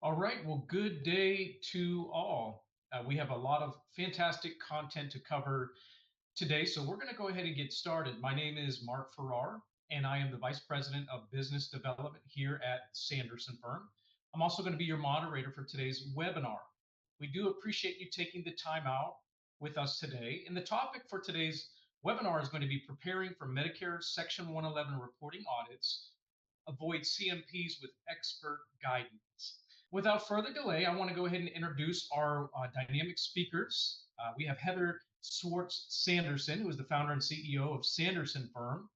All right. Well, good day to all. We have a lot of fantastic content to cover today, so we're going to go ahead and get started. My name is Mark Farrar, and I am the Vice President of Business Development here at Sanderson Firm. I'm also going to be your moderator for today's webinar. We do appreciate you taking the time out with us today. And the topic for today's webinar is going to be preparing for Medicare Section 111 reporting audits, avoid CMPs with expert guidance. Without further delay, I want to go ahead and introduce our dynamic speakers. We have Heather Swartz Sanderson, who is the founder and CEO of Sanderson Firm.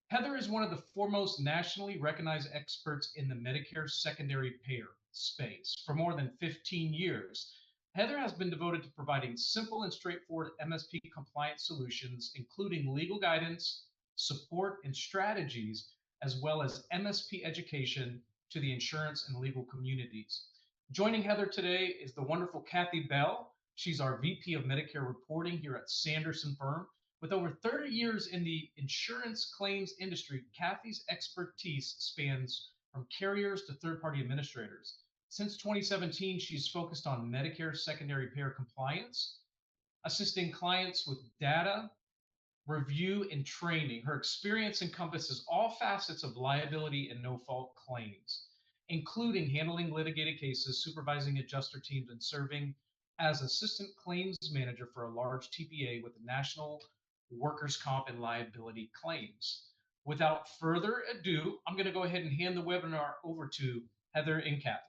Heather is one of the foremost nationally recognized experts in the Medicare secondary payer space for more than 15 years. Heather has been devoted to providing simple and straightforward MSP compliance solutions, including legal guidance, support, and strategies, as well as MSP education to the insurance and legal communities. Joining Heather today is the wonderful Kathy Bell. She's our VP of Medicare reporting here at Sanderson Firm. With over 30 years in the insurance claims industry, Kathy's expertise spans from carriers to third-party administrators. Since 2017, she's focused on Medicare secondary payer compliance, assisting clients with data, review, and training. Her experience encompasses all facets of liability and no-fault claims, including handling litigated cases, supervising adjuster teams, and serving as assistant claims manager for a large TPA with national workers' comp and liability claims. Without further ado, I'm going to go ahead and hand the webinar over to Heather and Kathy.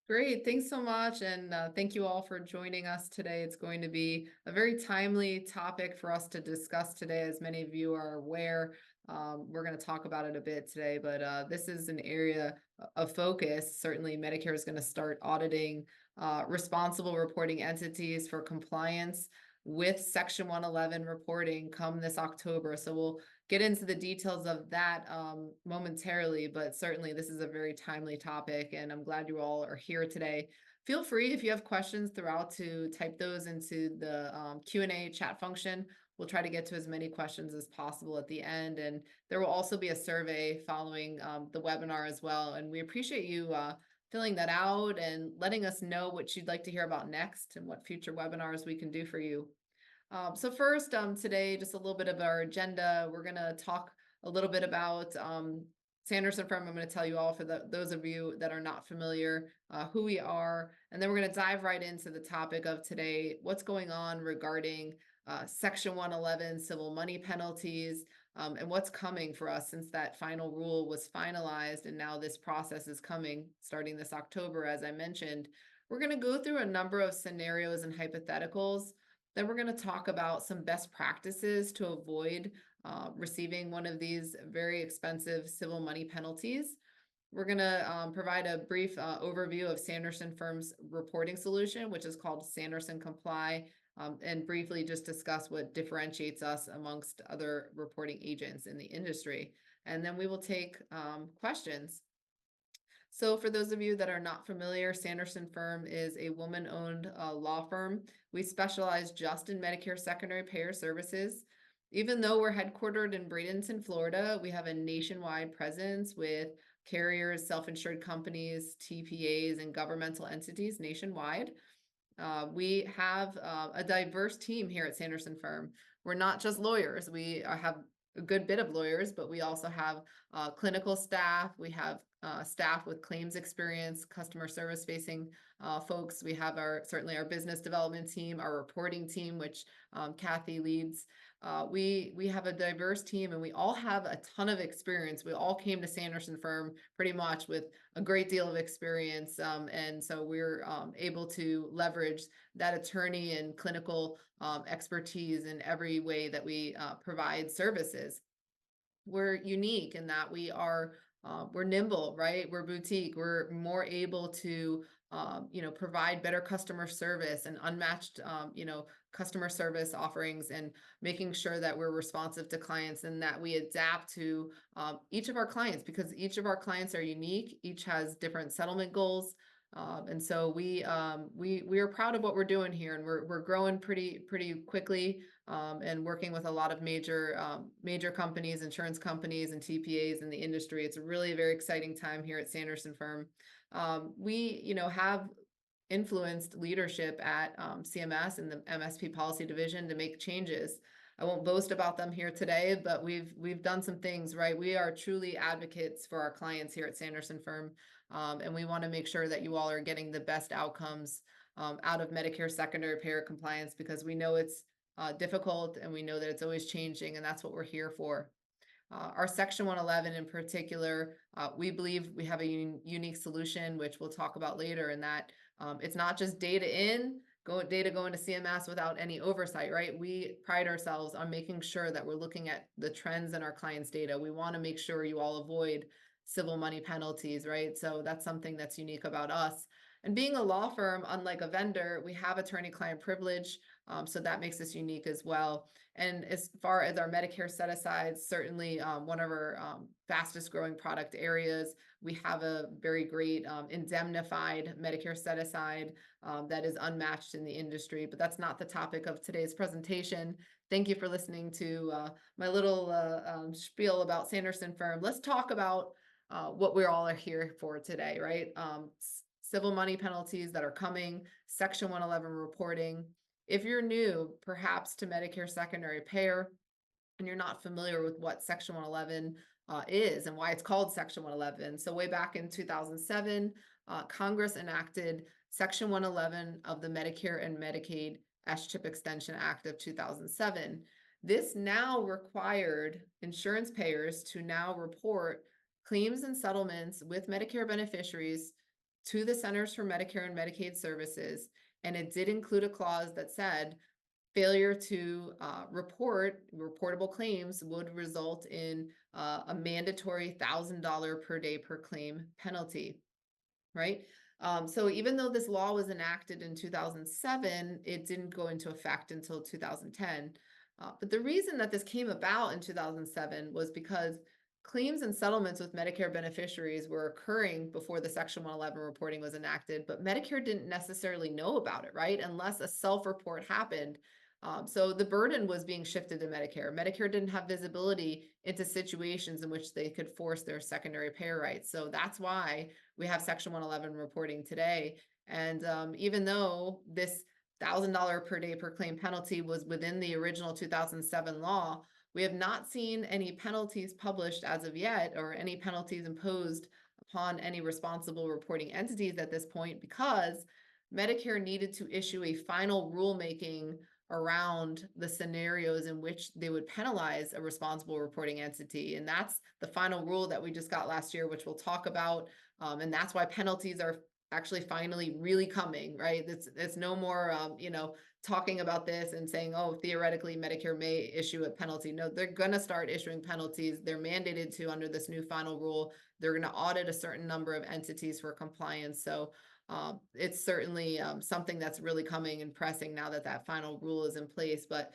Great. Thanks so much. And thank you all for joining us today. It's going to be a very timely topic for us to discuss today. As many of you are aware, we're going to talk about it a bit today, but this is an area of focus. Certainly, Medicare is going to start auditing responsible reporting entities for compliance with Section 111 reporting come this October. So we'll get into the details of that momentarily, but certainly this is a very timely topic, and I'm glad you all are here today. Feel free, if you have questions throughout, to type those into the Q&A chat function. We'll try to get to as many questions as possible at the end, and there will also be a survey following the webinar as well, and we appreciate you filling that out and letting us know what you'd like to hear about next and what future webinars we can do for you. So first, today, just a little bit of our agenda. We're going to talk a little bit about Sanderson Firm. I'm going to tell you all, for those of you that are not familiar, who we are. And then we're going to dive right into the topic of today, what's going on regarding Section 111 civil money penalties, and what's coming for us since that final rule was finalized. And now this process is coming starting this October, as I mentioned. We're going to go through a number of scenarios and hypotheticals. Then we're going to talk about some best practices to avoid receiving one of these very expensive civil money penalties. We're going to provide a brief overview of Sanderson Firm's reporting solution, which is called Sanderson Comply, and briefly just discuss what differentiates us amongst other reporting agents in the industry. And then we will take questions. So for those of you that are not familiar, Sanderson Firm is a woman-owned law firm. We specialize just in Medicare secondary payer services. Even though we're headquartered in Bradenton, Florida, we have a nationwide presence with carriers, self-insured companies, TPAs, and governmental entities nationwide. We have a diverse team here at Sanderson Firm. We're not just lawyers. We have a good bit of lawyers, but we also have clinical staff. We have staff with claims experience, customer service facing folks. We have certainly our business development team, our reporting team, which Kathy leads. We have a diverse team, and we all have a ton of experience. We all came to Sanderson Firm pretty much with a great deal of experience, and so we're able to leverage that attorney and clinical expertise in every way that we provide services. We're unique in that we're nimble, right? We're boutique. We're more able to, provide better customer service and unmatched, customer service offerings, and making sure that we're responsive to clients and that we adapt to each of our clients, because each of our clients are unique. Each has different settlement goals. And so we are proud of what we're doing here, and we're growing pretty quickly, and working with a lot of major companies, insurance companies, and TPAs in the industry. It's a really very exciting time here at Sanderson Firm. We, have influenced leadership at CMS and the MSP policy division to make changes. I won't boast about them here today, but we've done some things, right? We are truly advocates for our clients here at Sanderson Firm, and we want to make sure that you all are getting the best outcomes out of Medicare secondary payer compliance, because we know it's difficult and we know that it's always changing, and that's what we're here for. Our Section 111 in particular, we believe we have a unique solution, which we'll talk about later, in that it's not just data going to CMS without any oversight, right? We pride ourselves on making sure that we're looking at the trends in our clients' data. We want to make sure you all avoid civil money penalties, right? So that's something that's unique about us. And being a law firm, unlike a vendor, we have attorney-client privilege, so that makes us unique as well. And as far as our Medicare set-asides, certainly one of our fastest growing product areas. We have a very great indemnified Medicare set-aside that is unmatched in the industry, but that's not the topic of today's presentation. Thank you for listening to my little spiel about Sanderson Firm. Let's talk about what we all are here for today, right? Civil money penalties that are coming, Section 111 reporting. If you're new, perhaps to Medicare secondary payer, and you're not familiar with what Section 111 is and why it's called Section 111. So way back in 2007, Congress enacted Section 111 of the Medicare and Medicaid S-CHIP Extension Act of 2007. This now required insurance payers to now report claims and settlements with Medicare beneficiaries to the Centers for Medicare and Medicaid Services, and it did include a clause that said failure to report reportable claims would result in a mandatory $1,000 per day per claim penalty, right? So even though this law was enacted in 2007, it didn't go into effect until 2010. But the reason that this came about in 2007 was because claims and settlements with Medicare beneficiaries were occurring before the Section 111 reporting was enacted, but Medicare didn't necessarily know about it, right? Unless a self-report happened. So the burden was being shifted to Medicare. Medicare didn't have visibility into situations in which they could force their secondary payer rights. So that's why we have Section 111 reporting today. And even though this $1,000 per day per claim penalty was within the original 2007 law, we have not seen any penalties published as of yet, or any penalties imposed upon any responsible reporting entities at this point, because Medicare needed to issue a final rulemaking around the scenarios in which they would penalize a responsible reporting entity. And that's the final rule that we just got last year, which we'll talk about. And that's why penalties are actually finally really coming, right? It's no more, talking about this and saying, oh, theoretically Medicare may issue a penalty. No, they're going to start issuing penalties. They're mandated to under this new final rule. They're going to audit a certain number of entities for compliance. So it's certainly something that's really coming and pressing now that that final rule is in place. But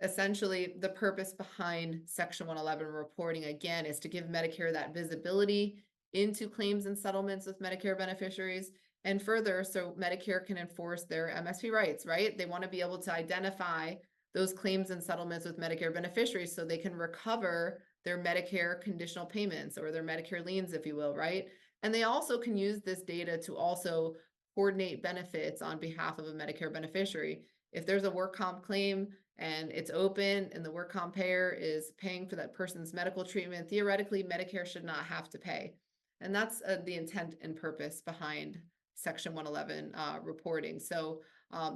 essentially, the purpose behind Section 111 reporting, again, is to give Medicare that visibility into claims and settlements with Medicare beneficiaries. And further, so Medicare can enforce their MSP rights, right? They want to be able to identify those claims and settlements with Medicare beneficiaries so they can recover their Medicare conditional payments, or their Medicare liens, if you will, right? And they also can use this data to also coordinate benefits on behalf of a Medicare beneficiary. If there's a work comp claim and it's open and the work comp payer is paying for that person's medical treatment, theoretically, Medicare should not have to pay. And that's the intent and purpose behind Section 111 reporting. So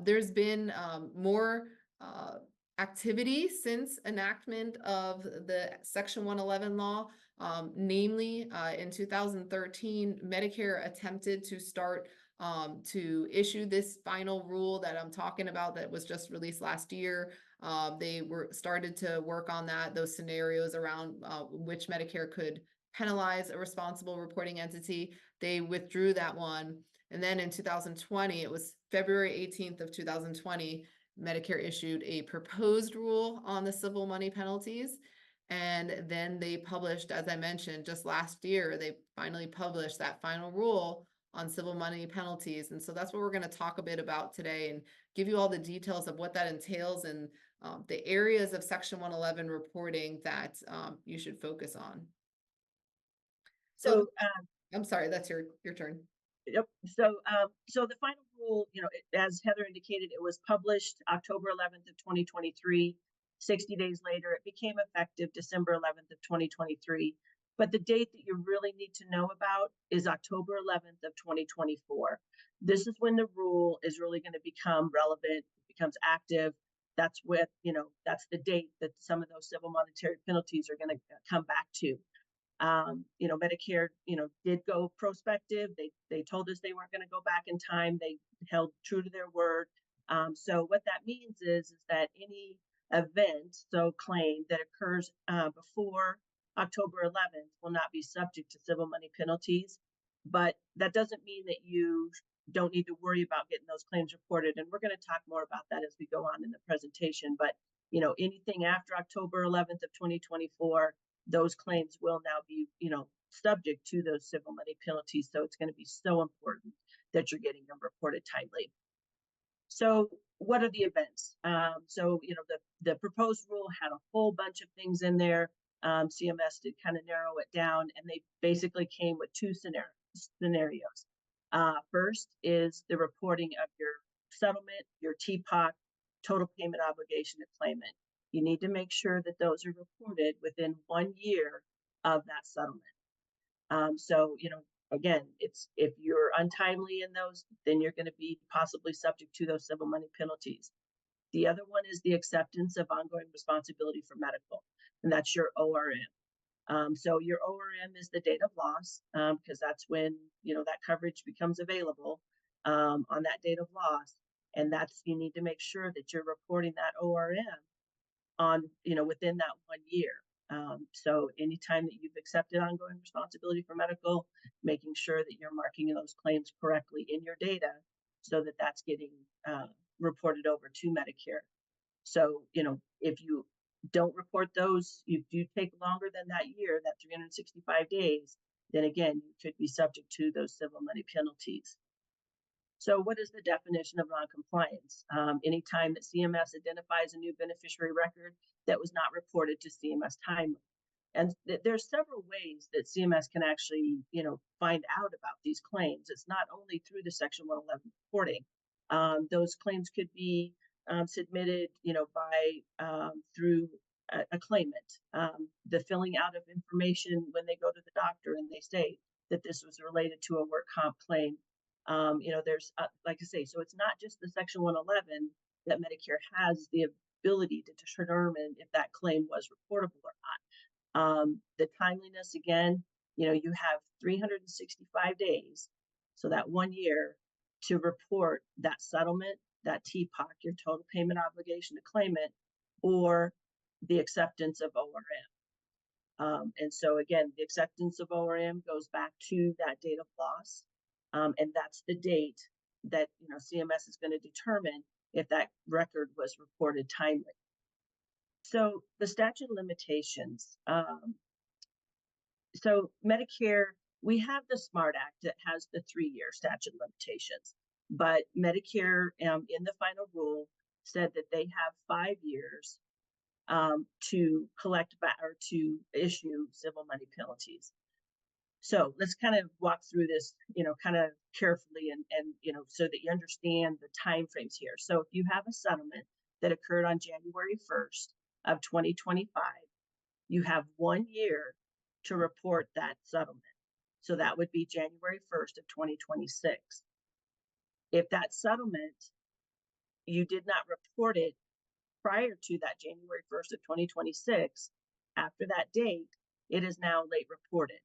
there's been more activity since enactment of the Section 111 law. Namely, in 2013, Medicare attempted to start to issue this final rule that I'm talking about that was just released last year. They started to work on those scenarios around which Medicare could penalize a responsible reporting entity. They withdrew that one. And then in 2020, it was February 18th of 2020, Medicare issued a proposed rule on the civil money penalties. And then they published, as I mentioned, just last year, they finally published that final rule on civil money penalties. And so that's what we're going to talk a bit about today, and give you all the details of what that entails and the areas of Section 111 reporting that you should focus on. So So, I'm sorry, that's your turn. Yep. So the final rule, as Heather indicated, it was published October 11th of 2023. 60 days later, it became effective December 11th of 2023. But the date that you really need to know about is October 11th of 2024. This is when the rule is really going to become relevant, becomes active. That's the date that some of those civil monetary penalties are going to come back to. Medicare, did go prospective. They told us they weren't going to go back in time. They held true to their word. So what that means is that any event, so claim that occurs before October 11th will not be subject to civil money penalties. But that doesn't mean that you don't need to worry about getting those claims reported. And we're going to talk more about that as we go on in the presentation. But anything after October 11th of 2024, those claims will now be, subject to those civil money penalties. So it's going to be so important that you're getting them reported timely. So what are the events? The proposed rule had a whole bunch of things in there. CMS did kind of narrow it down, and they basically came with two scenarios. First is the reporting of your settlement, your TPOC, total payment obligation to claimant. You need to make sure that those are reported within 1 year of that settlement. Again, it's if you're untimely in those, then you're going to be possibly subject to those civil money penalties. The other one is the acceptance of ongoing responsibility for medical, and that's your ORM. So your ORM is the date of loss, because that's when that coverage becomes available on that date of loss, and you need to make sure that you're reporting that ORM on within that 1 year. So anytime that you've accepted ongoing responsibility for medical, making sure that you're marking those claims correctly in your data so that that's getting reported over to Medicare. So, if you don't report those, if you take longer than that year, that 365 days, then again, you could be subject to those civil money penalties. So what is the definition of noncompliance? Anytime that CMS identifies a new beneficiary record that was not reported to CMS timely. And there's several ways that CMS can actually, find out about these claims. It's not only through the Section 111 reporting. Those claims could be submitted, through a claimant. The filling out of information when they go to the doctor and they say that this was related to a work comp claim. There's, like I say, so it's not just the Section 111 that Medicare has the ability to determine if that claim was reportable or not. The timeliness, again, you have 365 days, so that 1 year, to report that settlement, that TPOC, your total payment obligation to claimant, or the acceptance of ORM. And so again, the acceptance of ORM goes back to that date of loss. And that's the date that CMS is going to determine if that record was reported timely. So the statute of limitations. So Medicare, we have the SMART Act that has the 3-year statute of limitations, but Medicare in the final rule said that they have 5 years to collect back or to issue civil money penalties. So let's kind of walk through this, kind of carefully and so that you understand the timeframes here. So if you have a settlement that occurred on January 1st of 2025, you have 1 year to report that settlement. So that would be January 1st of 2026. If that settlement, you did not report it prior to that January 1st of 2026, after that date, it is now late reported.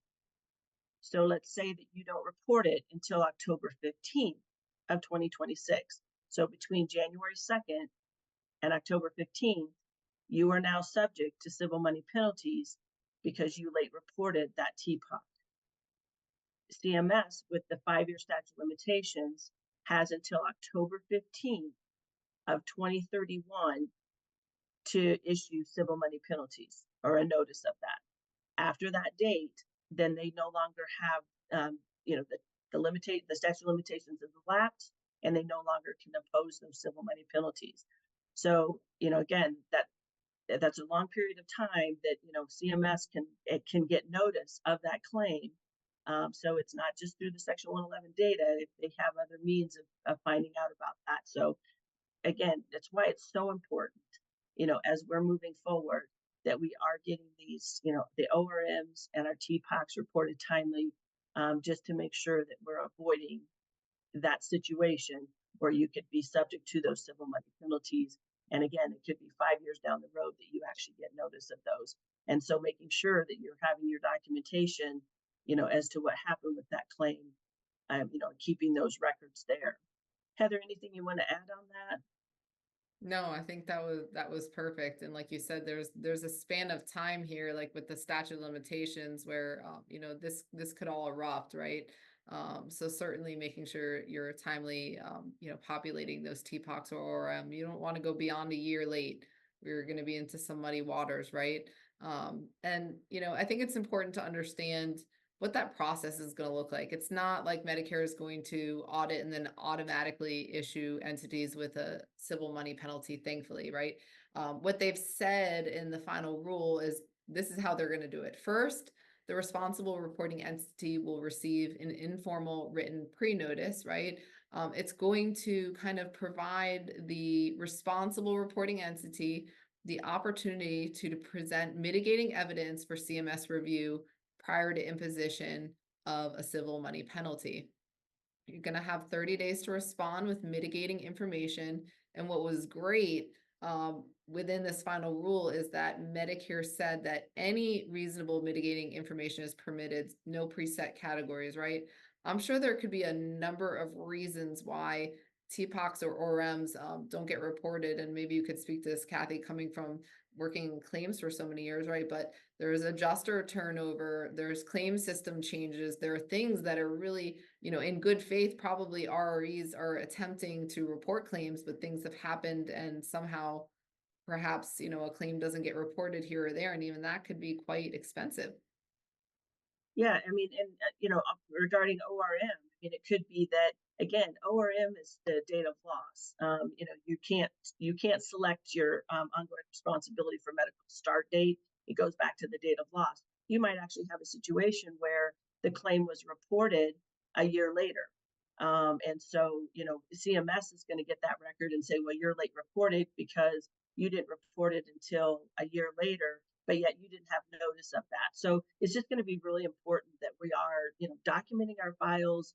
So let's say that you don't report it until October 15th of 2026. So between January 2nd and October 15th, you are now subject to civil money penalties because you late reported that TPOC. CMS, with the 5-year statute of limitations, has until October 15th of 2031 to issue civil money penalties or a notice of that. After that date, then they no longer have, the statute of limitations has elapsed, and they no longer can impose those civil money penalties. So, again, that's a long period of time that CMS can get notice of that claim So it's not just through the Section 111 data, if they have other means of finding out about that. So again, that's why it's so important, as we're moving forward, that we are getting these, the ORMs and our TPOCs reported timely, just to make sure that we're avoiding that situation where you could be subject to those civil money penalties. And again, it could be 5 years down the road that you actually get notice of those. And so making sure that you're having your documentation, as to what happened with that claim, keeping those records there. Heather, anything you want to add on that? No, I think that was perfect. And like you said, there's a span of time here, like with the statute of limitations, where this could all erupt, right? So certainly making sure you're timely, populating those TPOCs, or you don't want to go beyond a year late. We're going to be into some muddy waters, right? And I think it's important to understand what that process is going to look like. It's not like Medicare is going to audit and then automatically issue entities with a civil money penalty, thankfully, right? What they've said in the final rule is this is how they're going to do it. First, the responsible reporting entity will receive an informal written pre-notice, right? It's going to kind of provide the responsible reporting entity the opportunity to present mitigating evidence for CMS review prior to imposition of a civil money penalty. You're going to have 30 days to respond with mitigating information. And what was great within this final rule is that Medicare said that any reasonable mitigating information is permitted, no preset categories, right? I'm sure there could be a number of reasons why TPOCs or ORMs don't get reported. And maybe you could speak to this, Kathy, coming from working claims for so many years, right? But there's adjuster turnover, there's claim system changes, there are things that are really, in good faith, probably RREs are attempting to report claims, but things have happened and somehow perhaps, a claim doesn't get reported here or there. And even that could be quite expensive. Yeah, I mean, and regarding ORM, I mean, it could be that again, ORM is the date of loss. You can't select your ongoing responsibility for medical start date. It goes back to the date of loss. You might actually have a situation where the claim was reported a year later. And so, CMS is going to get that record and say, well, you're late reported because you didn't report it until a year later, but yet you didn't have notice of that. So it's just going to be really important that we are, documenting our files,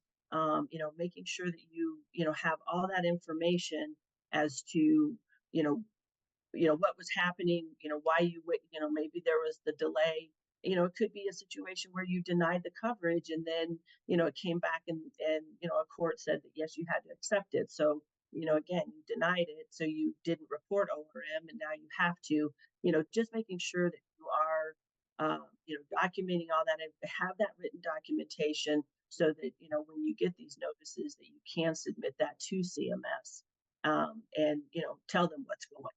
making sure that you have all that information as to, what was happening, why maybe there was the delay. It could be a situation where you denied the coverage and then, it came back and a court said that, yes, you had to accept it. So, again, you denied it. So you didn't report ORM and now you have to, just making sure that you are, documenting all that and have that written documentation so that, when you get these notices that you can submit that to CMS, and, tell them what's going on.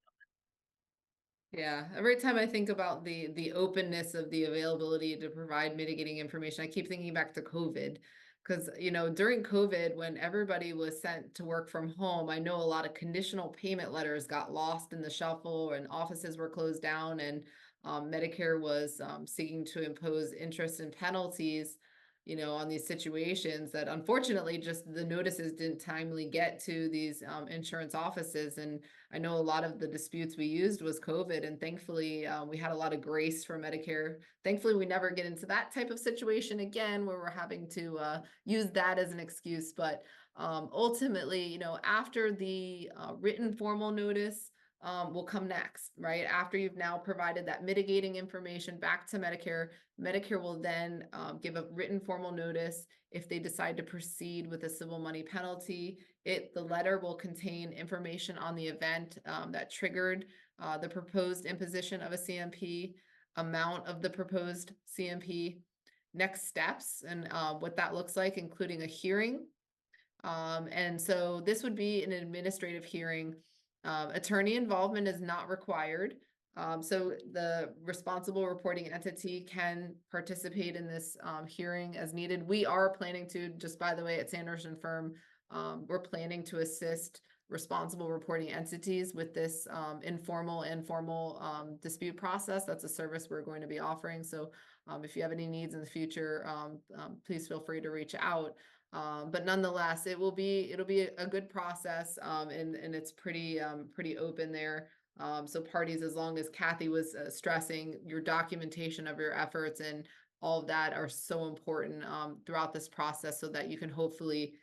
Yeah, every time I think about the openness of the availability to provide mitigating information, I keep thinking back to COVID. Because, during COVID, when everybody was sent to work from home, I know a lot of conditional payment letters got lost in the shuffle and offices were closed down, and Medicare was seeking to impose interest and penalties, on these situations that unfortunately just the notices didn't timely get to these insurance offices. And I know a lot of the disputes we used was COVID, and thankfully we had a lot of grace for Medicare. Thankfully, we never get into that type of situation again where we're having to use that as an excuse. But ultimately, after the written formal notice will come next, right? After you've now provided that mitigating information back to Medicare, Medicare will then give a written formal notice if they decide to proceed with a civil money penalty. The letter will contain information on the event that triggered the proposed imposition of a CMP, amount of the proposed CMP, next steps, and what that looks like, including a hearing. And so this would be an administrative hearing. Attorney involvement is not required. So the responsible reporting entity can participate in this hearing as needed. We are planning to, just by the way, at Sanderson Firm, we're planning to assist responsible reporting entities with this informal and formal dispute process. That's a service we're going to be offering. So if you have any needs in the future, please feel free to reach out. But nonetheless, it'll be a good process, and it's pretty open there. So parties, as long as Kathy was stressing, your documentation of your efforts and all of that are so important throughout this process, so that you can hopefully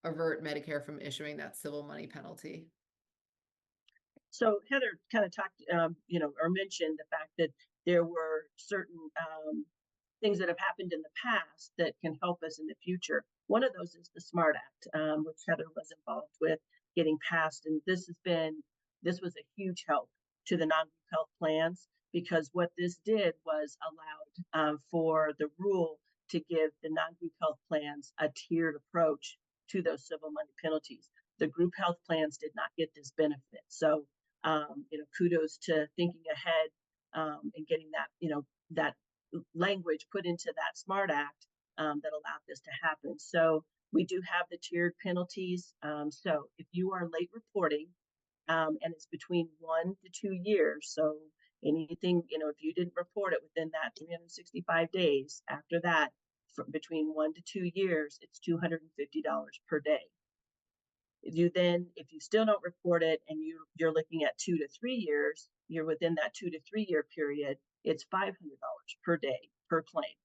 avert Medicare from issuing that civil money penalty. So Heather kind of talked, or mentioned the fact that there were certain things that have happened in the past that can help us in the future. One of those is the SMART Act, which Heather was involved with getting passed, and this was a huge help to the non-group health plans, because what this did was allowed for the rule to give the non-group health plans a tiered approach to those civil money penalties. The group health plans did not get this benefit, so kudos to thinking ahead and getting that language put into that SMART Act that allowed this to happen. So we do have the tiered penalties. So if you are late reporting, and it's between 1 to 2 years, so anything, if you didn't report it within that 365 days, after that, between 1 to 2 years, it's $250 per day. If you still don't report it and you're looking at 2 to 3 years, you're within that 2 to 3 year period, it's $500 per day per claim.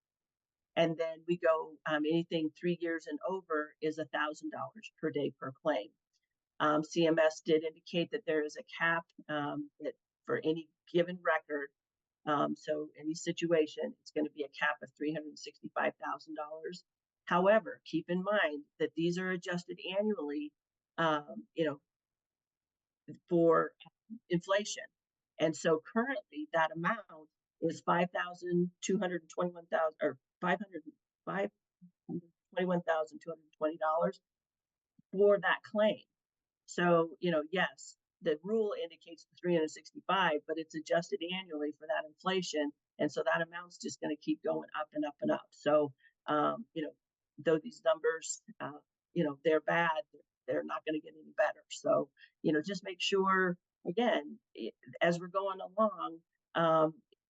And then we go anything 3 years and over is $1,000 per day per claim. CMS did indicate that there is a cap that for any given record. So any situation, it's going to be a cap of $365,000. However, keep in mind that these are adjusted annually, for inflation. And so currently that amount is $5,221,000 or $521,220 for that claim. So, yes, the rule indicates the 365, but it's adjusted annually for that inflation. And so that amount's just going to keep going up and up and up. So, though these numbers, they're bad, they're not going to get any better. So, just make sure, again, as we're going along,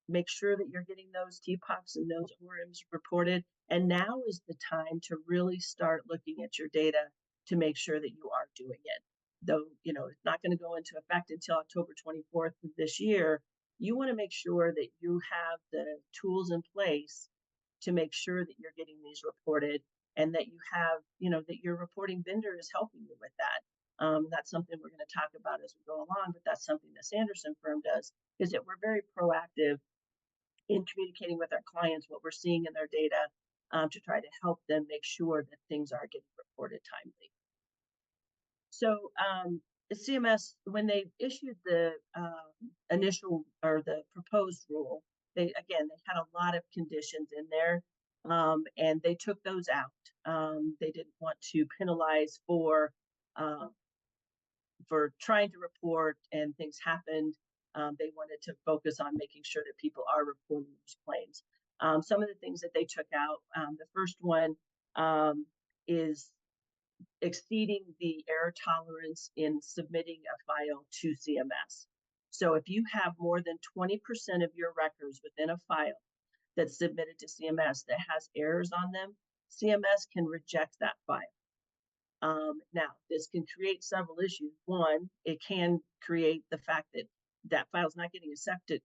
make sure that you're getting those TPOCs and those ORMs reported. And now is the time to really start looking at your data to make sure that you are doing it. Though, it's not going to go into effect until October 24th of this year, you want to make sure that you have the tools in place to make sure that you're getting these reported, and that you have, that your reporting vendor is helping you with that. That's something we're going to talk about as we go along, but that's something the Sanderson firm does, is that we're very proactive in communicating with our clients what we're seeing in their data to try to help them make sure that things are getting reported timely. So CMS, when they issued the initial or the proposed rule, they had a lot of conditions in there, and they took those out. They didn't want to penalize for trying to report and things happened. They wanted to focus on making sure that people are reporting these claims. Some of the things that they took out, the first one is exceeding the error tolerance in submitting a file to CMS. So if you have more than 20% of your records within a file that's submitted to CMS that has errors on them, CMS can reject that file. Now, this can create several issues. One, it can create the fact that that file is not getting accepted,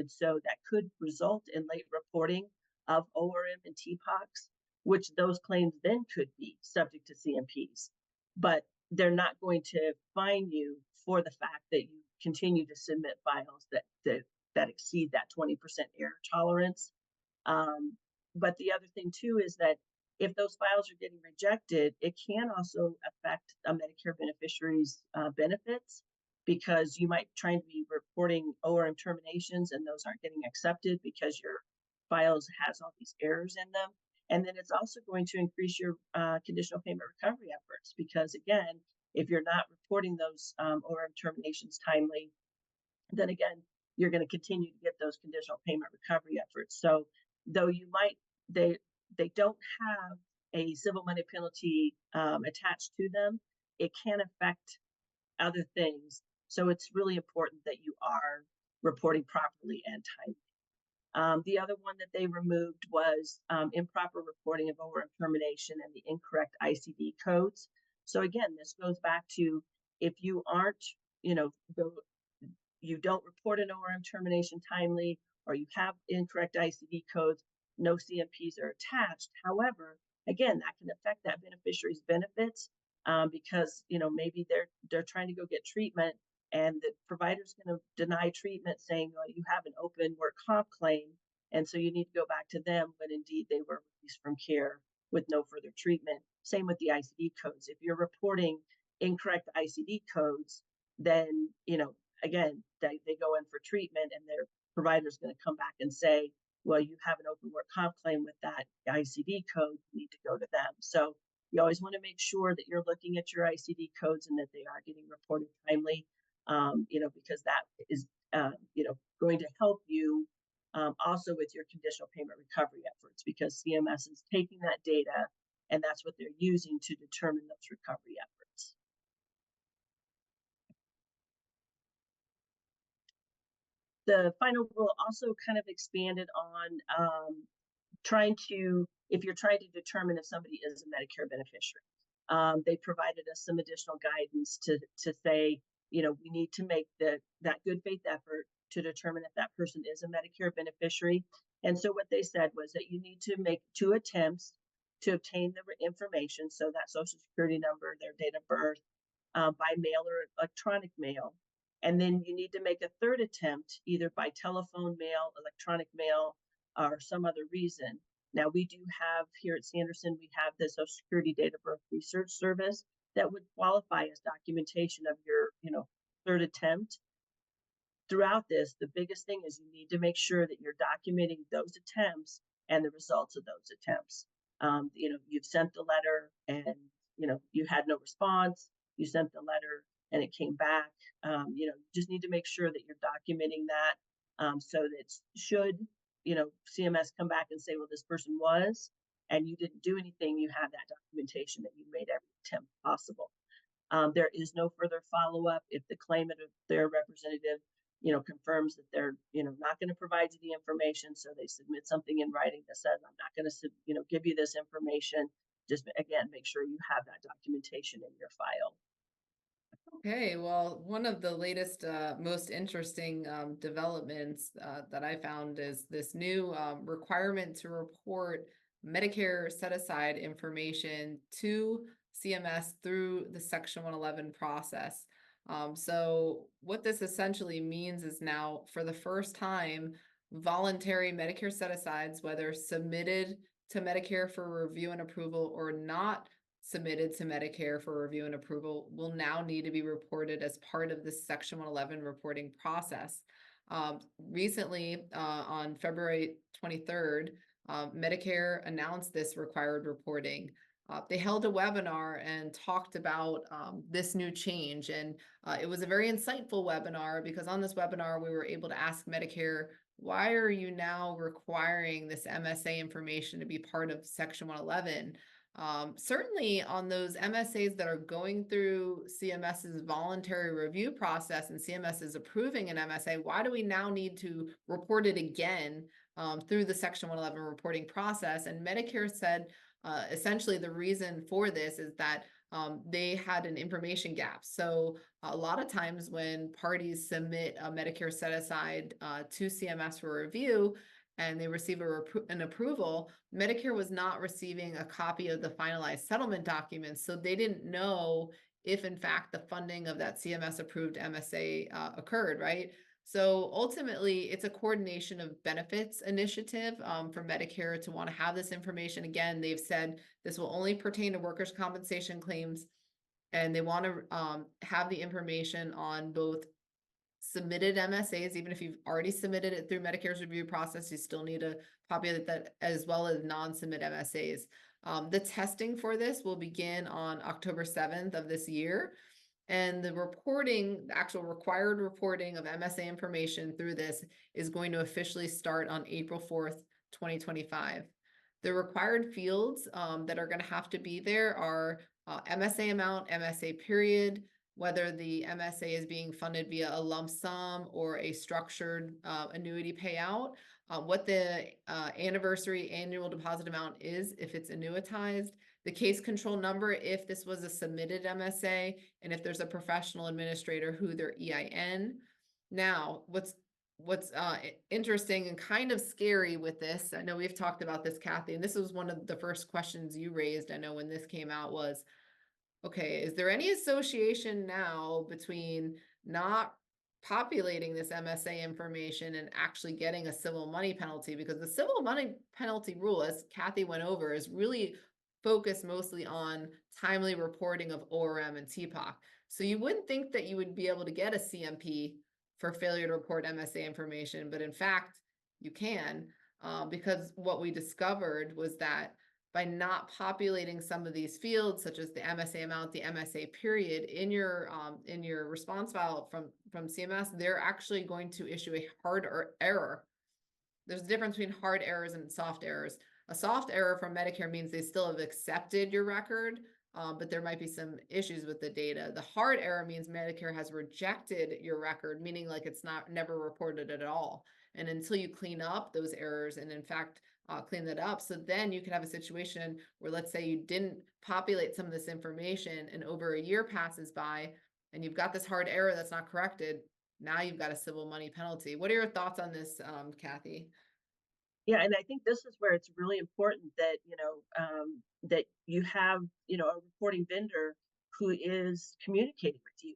so that could result in late reporting of ORM and TPOCs, which those claims then could be subject to CMPs. But they're not going to fine you for the fact that you continue to submit files that exceed that 20% error tolerance. But the other thing too is that if those files are getting rejected, it can also affect a Medicare beneficiary's benefits, because you might try to be reporting ORM terminations and those aren't getting accepted because your files has all these errors in them. And then it's also going to increase your conditional payment recovery efforts, because again, if you're not reporting those ORM terminations timely, then again, you're going to continue to get those conditional payment recovery efforts. So though they don't have a civil money penalty attached to them, it can affect other things. So it's really important that you are reporting properly and timely. The other one that they removed was improper reporting of ORM termination and the incorrect ICD codes. So again, this goes back to if you aren't, you know, you don't report an ORM termination timely, or you have incorrect ICD codes, no CMPs are attached. However, again, that can affect that beneficiary's benefits because maybe they're trying to go get treatment, and the provider's going to deny treatment, saying, "Oh, you have an open work comp claim, and so you need to go back to them," when indeed they were released from care with no further treatment. Same with the ICD codes. If you're reporting incorrect ICD codes, then again, they go in for treatment, and their provider is going to come back and say, "Well, you have an open work comp claim with that ICD code, you need to go to them." So you always want to make sure that you're looking at your ICD codes and that they are getting reported timely, because that is, going to help you also with your conditional payment recovery efforts, because CMS is taking that data and that's what they're using to determine those recovery efforts. The final rule also kind of expanded on if you're trying to determine if somebody is a Medicare beneficiary. They provided us some additional guidance to say, we need to make that good faith effort to determine if that person is a Medicare beneficiary. And so what they said was that you need to make 2 attempts to obtain the information, so that social security number, their date of birth, by mail or electronic mail. And then you need to make a 3rd attempt, either by telephone, mail, electronic mail, or some other reason. Now, we do have here at Sanderson, we have the Social Security Date of Birth Research Service that would qualify as documentation of your, 3rd attempt. Throughout this, the biggest thing is you need to make sure that you're documenting those attempts and the results of those attempts. You've sent the letter and, you had no response. You sent the letter and it came back. You just need to make sure that you're documenting that, so that should, CMS come back and say, "Well, this person was," and you didn't do anything, you have that documentation that you made every attempt possible. There is no further follow-up if the claimant or their representative, confirms that they're, not going to provide you the information. So they submit something in writing that says, "I'm not going to, give you this information." Just again, make sure you have that documentation in your file. Okay, well, one of the latest, most interesting developments that I found is this new requirement to report Medicare set-aside information to CMS through the Section 111 process. So what this essentially means is now, for the first time, voluntary Medicare set-asides, whether submitted to Medicare for review and approval or not submitted to Medicare for review and approval, will now need to be reported as part of this Section 111 reporting process. Recently, on February 23rd, Medicare announced this required reporting. They held a webinar and talked about this new change. And it was a very insightful webinar, because on this webinar, we were able to ask Medicare, why are you now requiring this MSA information to be part of Section 111? Certainly on those MSAs that are going through CMS's voluntary review process and CMS is approving an MSA, why do we now need to report it again through the Section 111 reporting process? And Medicare said essentially the reason for this is that they had an information gap. So a lot of times when parties submit a Medicare set-aside to CMS for review, and they receive an approval, Medicare was not receiving a copy of the finalized settlement documents. So they didn't know if, in fact, the funding of that CMS approved MSA occurred, right? So ultimately, it's a coordination of benefits initiative for Medicare to want to have this information. Again, they've said this will only pertain to workers' compensation claims, and they want to have the information on both submitted MSAs. Even if you've already submitted it through Medicare's review process, you still need a copy of that, as well as non-submit MSAs. The testing for this will begin on October 7th of this year. And the reporting, the actual required reporting of MSA information through this is going to officially start on April 4th, 2025. The required fields that are going to have to be there are MSA amount, MSA period, whether the MSA is being funded via a lump sum or a structured annuity payout, what the anniversary annual deposit amount is if it's annuitized, the case control number if this was a submitted MSA, and if there's a professional administrator, who their EIN. Now, what's interesting and kind of scary with this, I know we've talked about this, Kathy, and this was one of the first questions you raised, I know, when this came out, was, okay, is there any association now between not populating this MSA information and actually getting a civil money penalty? Because the civil money penalty rule, as Kathy went over, is really focused mostly on timely reporting of ORM and TPOC. So you wouldn't think that you would be able to get a CMP for failure to report MSA information, but in fact, you can, because what we discovered was that by not populating some of these fields, such as the MSA amount, the MSA period, in your response file from CMS, they're actually going to issue a hard error. There's a difference between hard errors and soft errors. A soft error from Medicare means they still have accepted your record, but there might be some issues with the data. The hard error means Medicare has rejected your record, meaning like it's never reported at all. And until you clean up those errors, and in fact, clean that up, so then you can have a situation where, let's say, you didn't populate some of this information and over a year passes by and you've got this hard error that's not corrected. Now you've got a civil money penalty. What are your thoughts on this, Kathy? Yeah, and I think this is where it's really important that, that you have, a reporting vendor who is communicating with you,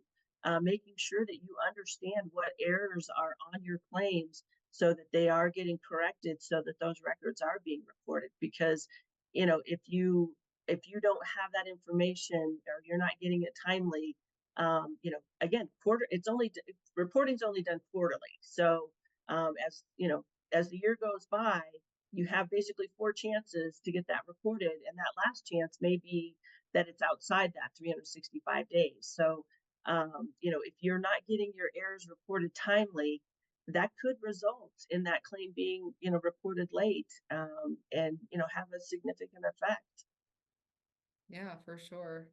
making sure that you understand what errors are on your claims so that they are getting corrected, so that those records are being reported. Because, if you don't have that information or you're not getting it timely, again, reporting's only done quarterly. So, as the year goes by, you have basically 4 chances to get that reported, and that last chance may be that it's outside that 365 days. So, if you're not getting your errors reported timely, that could result in that claim being, reported late, and have a significant effect. Yeah, for sure.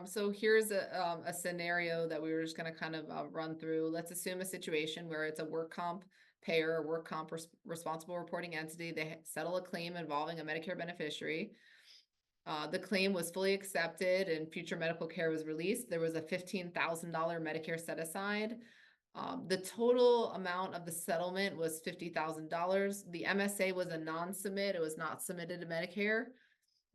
So here's a scenario that we were just going to kind of run through. Let's assume a situation where it's a work comp payer, or work comp responsible reporting entity. They settle a claim involving a Medicare beneficiary. The claim was fully accepted and future medical care was released. There was a $15,000 Medicare set aside. The total amount of the settlement was $50,000. The MSA was a non-submit. It was not submitted to Medicare.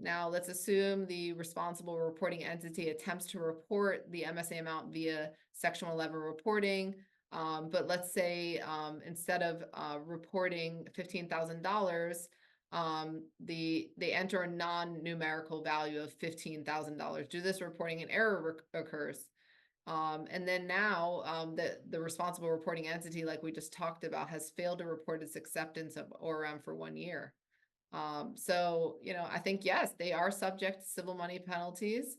Now, let's assume the responsible reporting entity attempts to report the MSA amount via Section 11 reporting. But let's say instead of reporting $15,000, they enter a non-numerical value of $15,000. Do this reporting, an error occurs. And then now the responsible reporting entity, like we just talked about, has failed to report its acceptance of ORM for 1 year. So, I think, yes, they are subject to civil money penalties.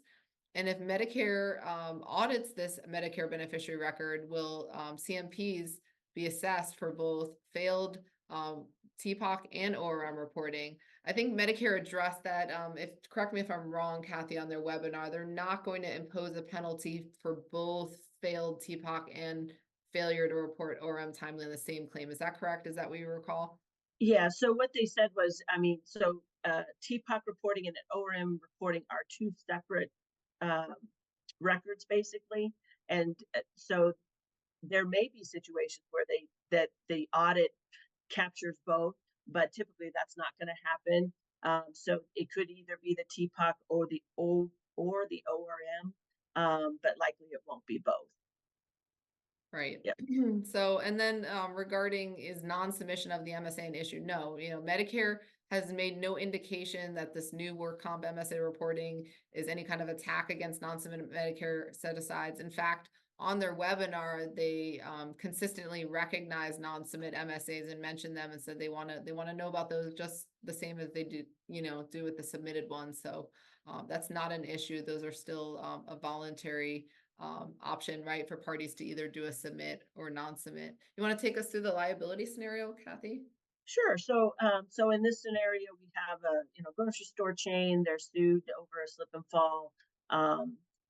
And if Medicare audits this Medicare beneficiary record, will CMPs be assessed for both failed TPOC and ORM reporting? I think Medicare addressed that. Correct me if I'm wrong, Kathy, on their webinar, they're not going to impose a penalty for both failed TPOC and failure to report ORM timely in the same claim. Is that correct? Is that what you recall? Yeah, so what they said was, TPOC reporting and ORM reporting are 2 separate records, basically. And so there may be situations where that the audit captures both, but typically that's not going to happen. So it could either be the TPOC or the ORM, but likely it won't be both. Right. Yep. So, and then regarding is non-submission of the MSA an issue? No, Medicare has made no indication that this new work comp MSA reporting is any kind of attack against non-submitted Medicare set-asides. In fact, on their webinar, they consistently recognize non-submit MSAs and mention them and said they want to know about those just the same as they do with the submitted ones. So that's not an issue. Those are still a voluntary option, right, for parties to either do a submit or non-submit. You want to take us through the liability scenario, Kathy? Sure. So in this scenario, we have a grocery store chain. They're sued over a slip and fall.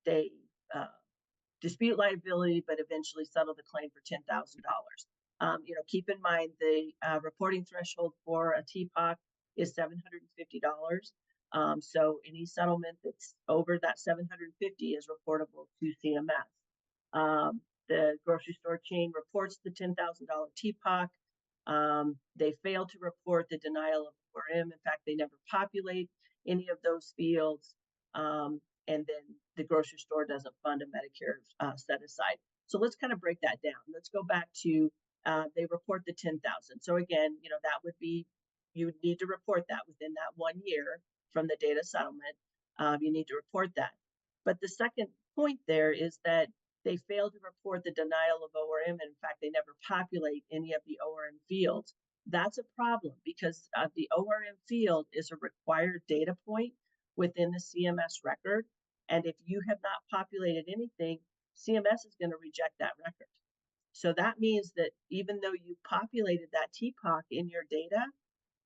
They dispute liability, but eventually settle the claim for $10,000. Keep in mind the reporting threshold for a TPOC is $750. So any settlement that's over that 750 is reportable to CMS. The grocery store chain reports the $10,000 TPOC. They fail to report the denial of ORM. In fact, they never populate any of those fields. And then the grocery store doesn't fund a Medicare set aside. So let's kind of break that down. Let's go back to they report the 10,000. So again, that would be, you would need to report that within that 1 year from the date of settlement. You need to report that. But the second point there is that they fail to report the denial of ORM. And in fact, they never populate any of the ORM fields. That's a problem because the ORM field is a required data point within the CMS record. And if you have not populated anything, CMS is going to reject that record. So that means that even though you populated that TPOC in your data,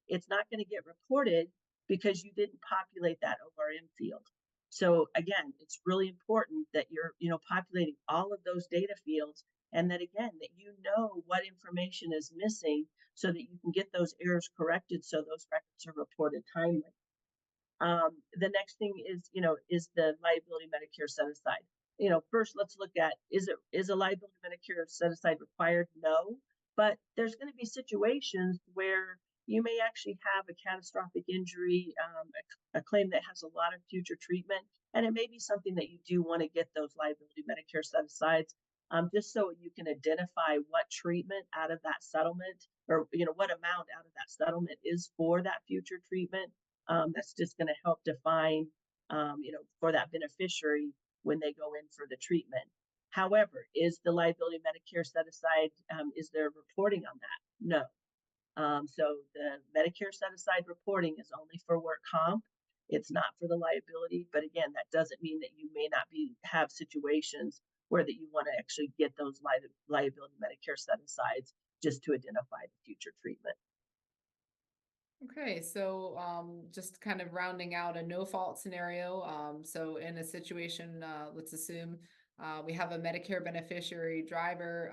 it's not going to get reported because you didn't populate that ORM field. So again, it's really important that you're, populating all of those data fields, and that again, that you know what information is missing so that you can get those errors corrected so those records are reported timely. The next thing is, is the liability Medicare set aside. First let's look at, is a liability Medicare set aside required? No, but there's going to be situations where you may actually have a catastrophic injury, a claim that has a lot of future treatment, and it may be something that you do want to get those liability Medicare set asides, just so you can identify what treatment out of that settlement, or what amount out of that settlement is for that future treatment. That's just going to help define, for that beneficiary when they go in for the treatment. However, is the liability Medicare set aside? Is there reporting on that? No. So the Medicare set aside reporting is only for work comp. It's not for the liability. But again, that doesn't mean that you may not have situations where that you want to actually get those liability Medicare set asides just to identify the future treatment. Okay, so just kind of rounding out a no-fault scenario. So in a situation, let's assume we have a Medicare beneficiary driver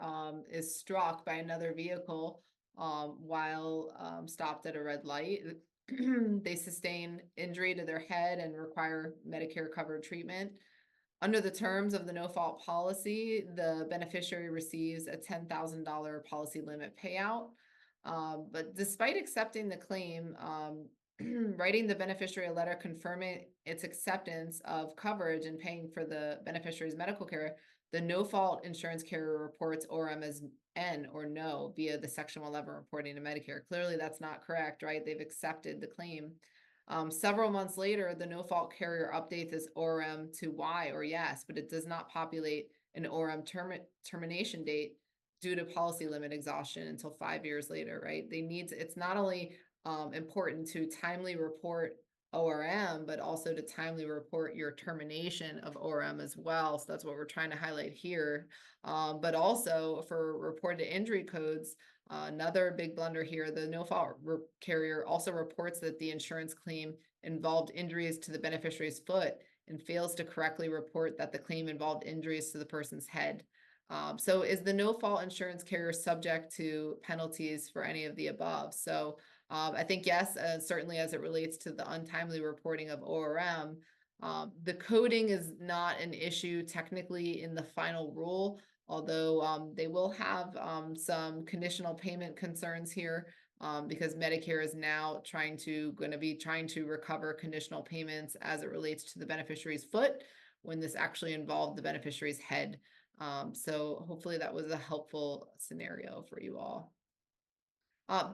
is struck by another vehicle while stopped at a red light. They sustain injury to their head and require Medicare covered treatment. Under the terms of the no-fault policy, the beneficiary receives a $10,000 policy limit payout. But despite accepting the claim, writing the beneficiary a letter confirming its acceptance of coverage and paying for the beneficiary's medical care, the no-fault insurance carrier reports ORM as N or no via the Section 11 reporting to Medicare. Clearly, that's not correct, right? They've accepted the claim. Several months later, the no-fault carrier updates this ORM to Y or yes, but it does not populate an ORM termination date due to policy limit exhaustion until 5 years later, right? It's not only important to timely report ORM, but also to timely report your termination of ORM as well. So that's what we're trying to highlight here. But also for reported injury codes, another big blunder here, the no-fault carrier also reports that the insurance claim involved injuries to the beneficiary's foot and fails to correctly report that the claim involved injuries to the person's head. So is the no-fault insurance carrier subject to penalties for any of the above? So I think yes, certainly as it relates to the untimely reporting of ORM. The coding is not an issue technically in the final rule, although they will have some conditional payment concerns here because Medicare is now going to be trying to recover conditional payments as it relates to the beneficiary's foot when this actually involved the beneficiary's head. So hopefully that was a helpful scenario for you all.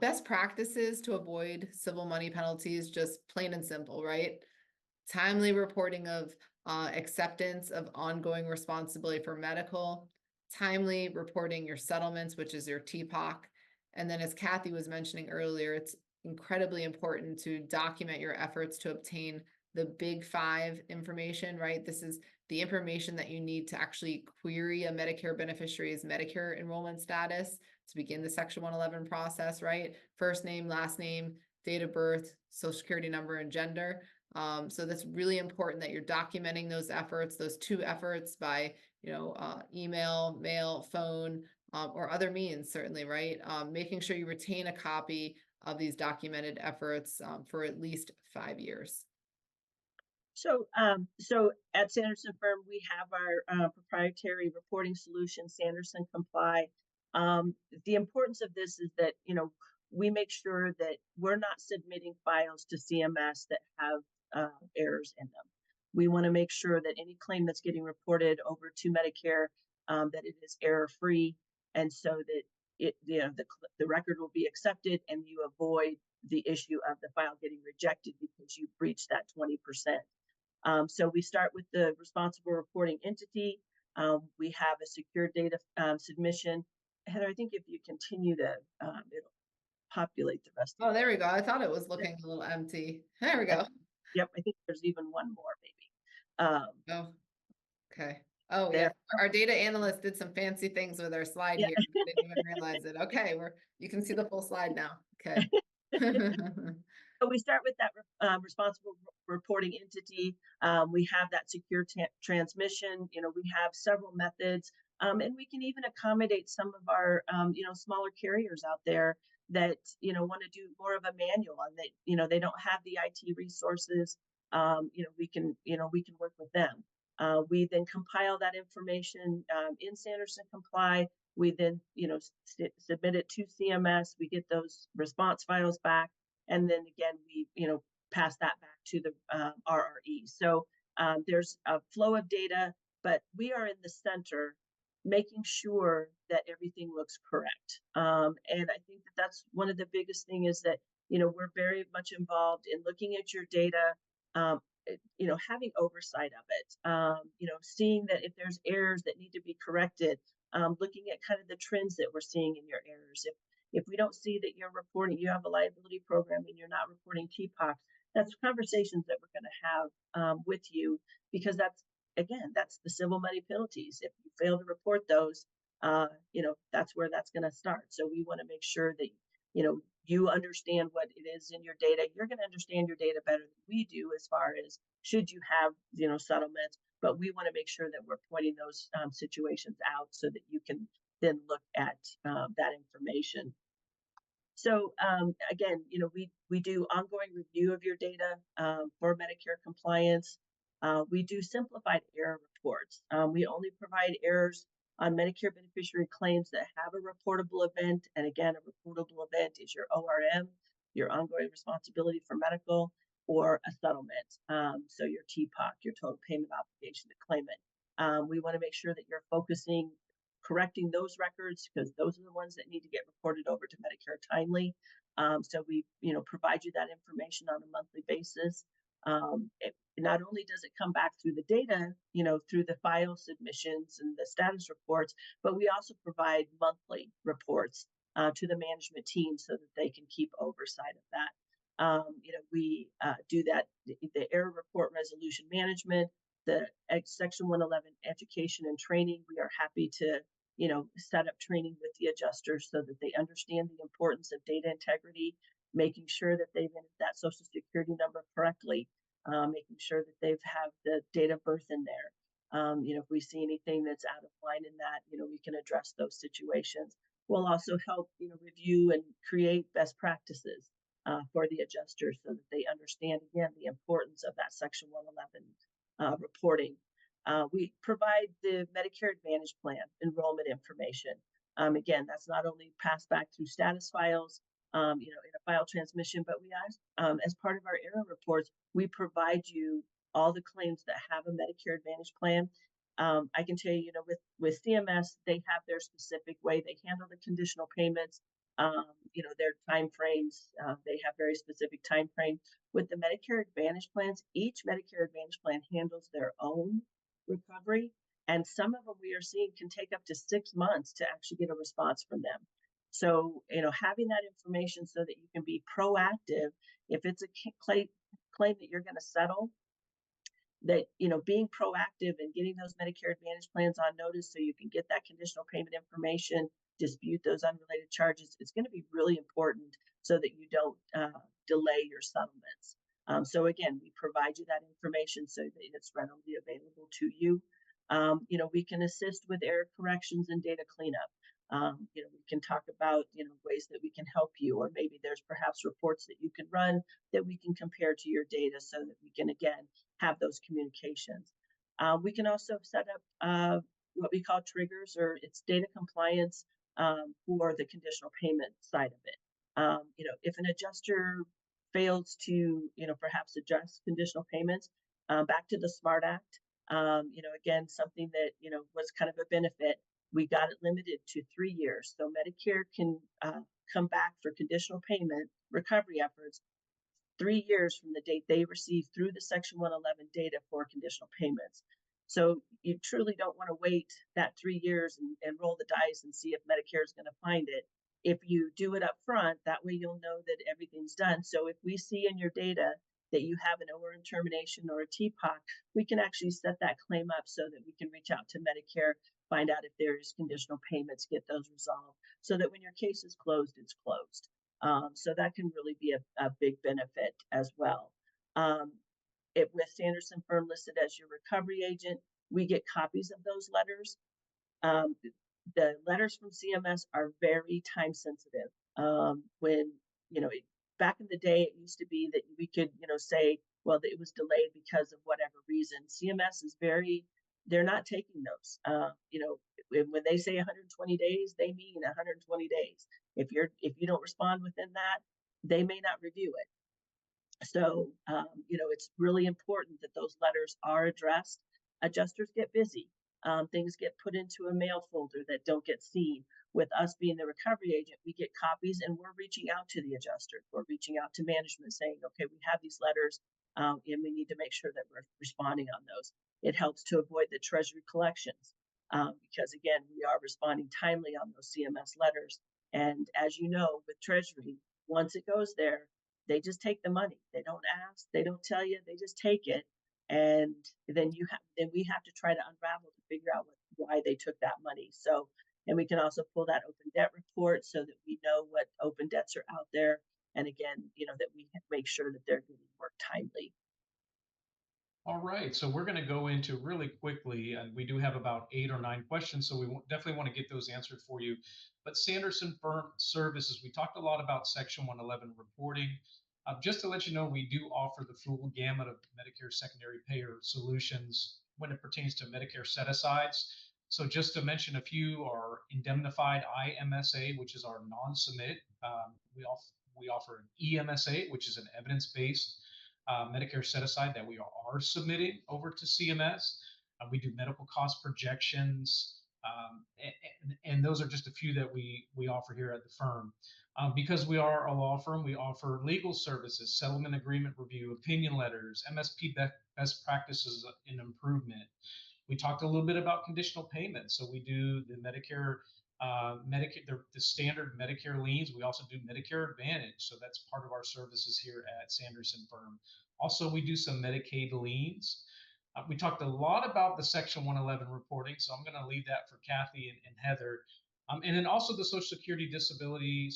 Best practices to avoid civil money penalties, just plain and simple, right? Timely reporting of acceptance of ongoing responsibility for medical, timely reporting your settlements, which is your TPOC. And then as Kathy was mentioning earlier, it's incredibly important to document your efforts to obtain the big 5 information, right? This is the information that you need to actually query a Medicare beneficiary's Medicare enrollment status to begin the Section 111 process, right? First name, last name, date of birth, social security number, and gender. So that's really important that you're documenting those efforts, those 2 efforts by email, mail, phone, or other means, certainly, right? Making sure you retain a copy of these documented efforts for at least 5 years. So at Sanderson Firm, we have our proprietary reporting solution, Sanderson Comply. The importance of this is that, we make sure that we're not submitting files to CMS that have errors in them. We want to make sure that any claim that's getting reported over to Medicare, that it is error-free, and so that the record will be accepted, and you avoid the issue of the file getting rejected because you breached that 20%. So we start with the responsible reporting entity. We have a secure data submission. Heather, I think if you continue to, it'll populate the rest of Oh, there we go. I thought it was looking a little empty. There we it. go. Yep, I think there's even one more maybe. Oh, okay. Oh, yeah. There. Our data analyst did some fancy things with our slide Yeah. here. We didn't even realize it. Okay, you can see the full slide now. Okay. So we start with that responsible reporting entity. We have that secure transmission. We have several methods, and we can even accommodate some of our, smaller carriers out there that want to do more of a manual, and that they don't have the IT resources. We can work with them. We then compile that information in Sanderson Comply. We then submit it to CMS. We get those response files back, and then again we pass that back to the RRE. So there's a flow of data, but we are in the center making sure that everything looks correct. And I think that that's one of the biggest thing is that we're very much involved in looking at your data, having oversight of it, seeing that if there's errors that need to be corrected, looking at kind of the trends that we're seeing in your errors. If we don't see that you're reporting, you have a liability program and you're not reporting TPOCs, that's conversations that we're going to have with you, because that's the civil money penalties. If you fail to report those, that's where that's going to start. So we want to make sure that you understand what it is in your data. You're going to understand your data better than we do as far as should you have settlements, but we want to make sure that we're pointing those situations out so that you can then look at that information. So again, we do ongoing review of your data for Medicare compliance. We do simplified error reports. We only provide errors on Medicare beneficiary claims that have a reportable event. And again, a reportable event is your ORM, your ongoing responsibility for medical, or a settlement. So your TPOC, your total payment obligation to claimant. We want to make sure that you're correcting those records, because those are the ones that need to get reported over to Medicare timely. So we, provide you that information on a monthly basis. Not only does it come back through the data, through the file submissions and the status reports, but we also provide monthly reports to the management team so that they can keep oversight of that. We do that, the error report resolution management, the Section 111 education and training. We are happy to, set up training with the adjusters so that they understand the importance of data integrity, making sure that they've entered that Social Security number correctly, making sure that they've have the date of birth in there. If we see anything that's out of line in that, we can address those situations. We'll also help, review and create best practices for the adjusters so that they understand, again, the importance of that Section 111 reporting. We provide the Medicare Advantage Plan enrollment information. Again, that's not only passed back through status files, in a file transmission, but we ask, as part of our error reports, we provide you all the claims that have a Medicare Advantage plan. I can tell you, with CMS, they have their specific way they handle the conditional payments. Their time frames, they have very specific time frames. With the Medicare Advantage plans, each Medicare Advantage plan handles their own recovery, and some of them we are seeing can take up to 6 months to actually get a response from them. So, having that information so that you can be proactive, if it's a claim that you're going to settle, that, being proactive and getting those Medicare Advantage plans on notice so you can get that conditional payment information, dispute those unrelated charges, it's going to be really important so that you don't delay your settlements. So again, we provide you that information so that it's readily available to you. We can assist with error corrections and data cleanup. We can talk about, ways that we can help you, or maybe there's perhaps reports that you can run that we can compare to your data so that we can, again, have those communications. We can also set up what we call triggers, or it's data compliance for the conditional payment side of it. If an adjuster fails to, perhaps adjust conditional payments, back to the SMART Act, again, something that, was kind of a benefit. We got it limited to 3 years. So Medicare can come back for conditional payment recovery efforts 3 years from the date they receive through the Section 111 data for conditional payments. So you truly don't want to wait that 3 years and roll the dice and see if Medicare is going to find it. If you do it up front, that way you'll know that everything's done. So if we see in your data that you have an ORN termination or a TPOC, we can actually set that claim up so that we can reach out to Medicare, find out if there's conditional payments, get those resolved, so that when your case is closed, it's closed. So that can really be a big benefit as well. With Sanderson Firm listed as your recovery agent, we get copies of those letters. The letters from CMS are very time sensitive. When, back in the day, it used to be that we could, say, well, it was delayed because of whatever reason. CMS is they're not taking those. When they say 120 days, they mean 120 days. If you don't respond within that, they may not review it. So, it's really important that those letters are addressed. Adjusters get busy. Things get put into a mail folder that don't get seen. With us being the recovery agent, we get copies and we're reaching out to the adjuster. We're reaching out to management saying, okay, we have these letters and we need to make sure that we're responding on those. It helps to avoid the Treasury collections because, again, we are responding timely on those CMS letters. And as you know, with Treasury, once it goes there, they just take the money. They don't ask, they don't tell you, they just take it. And then we have to try to unravel to figure out why they took that money. So, and we can also pull that open debt report so that we know what open debts are out there. And again, that we make sure that they're getting work timely. All right, so we're going to go into really quickly, and we do have about 8 or 9 questions, so we definitely want to get those answered for you. But Sanderson Firm Services, we talked a lot about Section 111 reporting. Just to let you know, we do offer the full gamut of Medicare secondary payer solutions when it pertains to Medicare set-asides. So just to mention a few are indemnified IMSA, which is our non-submit. We offer an EMSA, which is an evidence-based Medicare set-aside that we are submitting over to CMS. We do medical cost projections, and those are just a few that we offer here at the firm. Because we are a law firm, we offer legal services, settlement agreement review, opinion letters, MSP best practices and improvement. We talked a little bit about conditional payments. So we do the Medicare, the standard Medicare liens. We also do Medicare Advantage. So that's part of our services here at Sanderson Firm. Also, we do some Medicaid liens. We talked a lot about the Section 111 reporting, so I'm going to leave that for Kathy and Heather. And then also the Social Security disability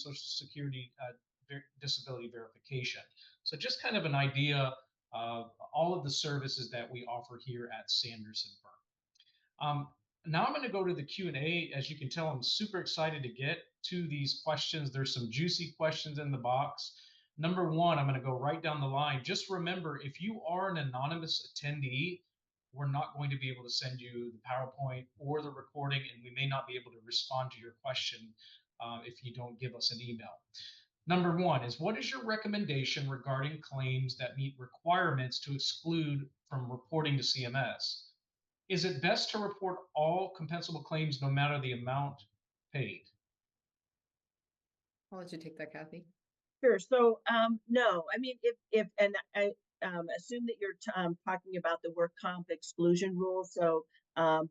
verification. So just kind of an idea of all of the services that we offer here at Sanderson Firm. Now I'm going to go to the Q&A. As you can tell, I'm super excited to get to these questions. There's some juicy questions in the box. Number one, I'm going to go right down the line. Just remember, if you are an anonymous attendee, we're not going to be able to send you the PowerPoint or the recording, and we may not be able to respond to your question if you don't give us an email. Number one is, what is your recommendation regarding claims that meet requirements to exclude from reporting to CMS? Is it best to report all compensable claims no matter the amount paid? I'll let you take that, Kathy. Sure. So, no, I mean, if and I assume that you're talking about the work comp exclusion rule. So,